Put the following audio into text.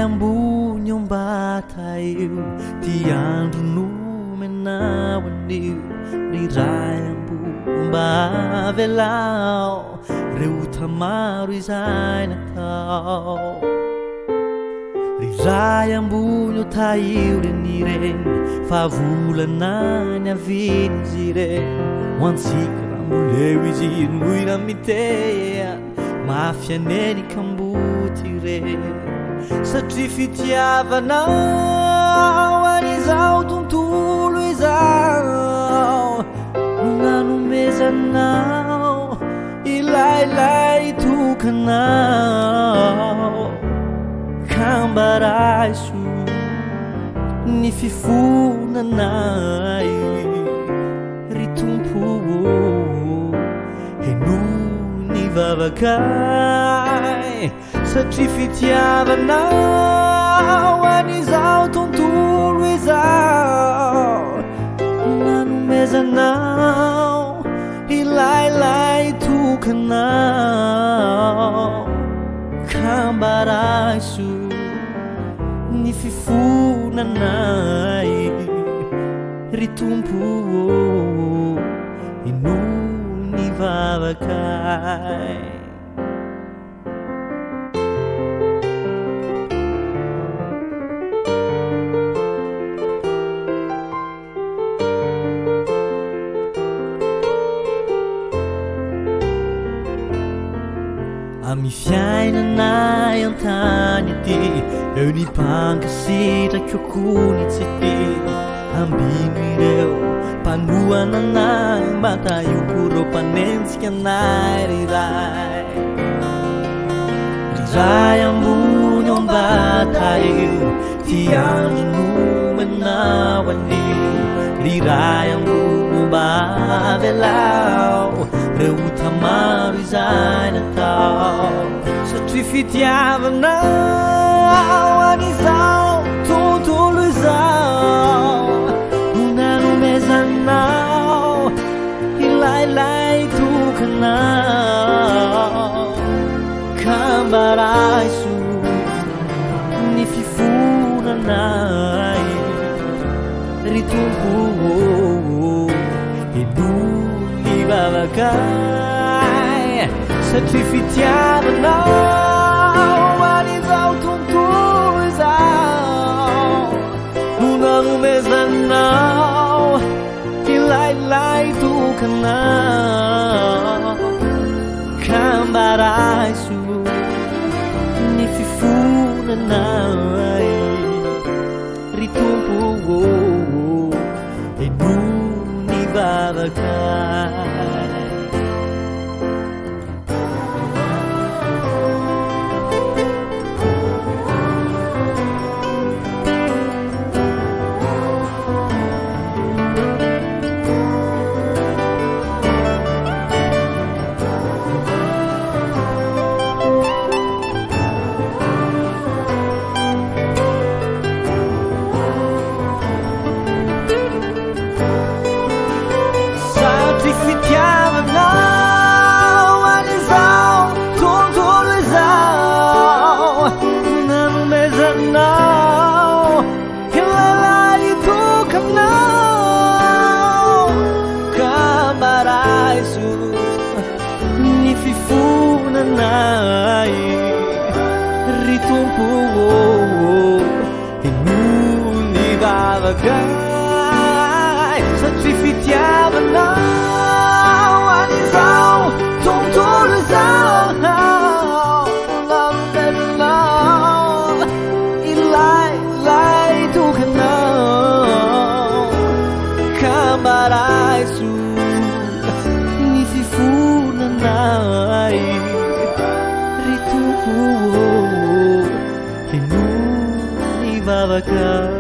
ambony ambata eo ty andro no menao anio ry ray ambomba velao reota maro izay natao ry ray ambony otaio reny reny fa volana ny aviny izy reny ho antsika ramboleo izy nohira mitea mafianeny kamboty reny satria fitiavanao an'izao tontolo izao no nanomezanao ilailay tokanao kambaraiso ny fifonanay ry tompo heno ny vavakay satria fitiavanao an'izao tontolo izao nanomezanao ilailay tokanao kambaraiso ny fifonanay ry tompo ino ny vavakay Ami fiainanay antany ity eo ny mpankasitraka okony tsy ty ambino ireo mpanohananay mba tahioko reo mpanentsika anay ry ray ambony ambata eo ty andro no menao anio ry ray ambony mba velao reota maro izay natao satria fitiavanao an'izao tontolo izao no nanomezanao ilailay tokanao kambaraiso ny fifonanay ry tompo eno ny vavakay satria fitiavanao an'izao tontolo izao no nanomezanao ilailay tokanao kambaraiso ny fifonanay ry tompo eno ny vavakay fitiavanao an'izao tontolo izao nanomezanao ilailay tokanao kambaraiso ny fifonanay ry tompo eno ny vavakay satria fitiavanao an'izao tontolo izao nanomezanao ilailay tokanao kambaraiso ny fifonanay ry tompo eno ny vavakay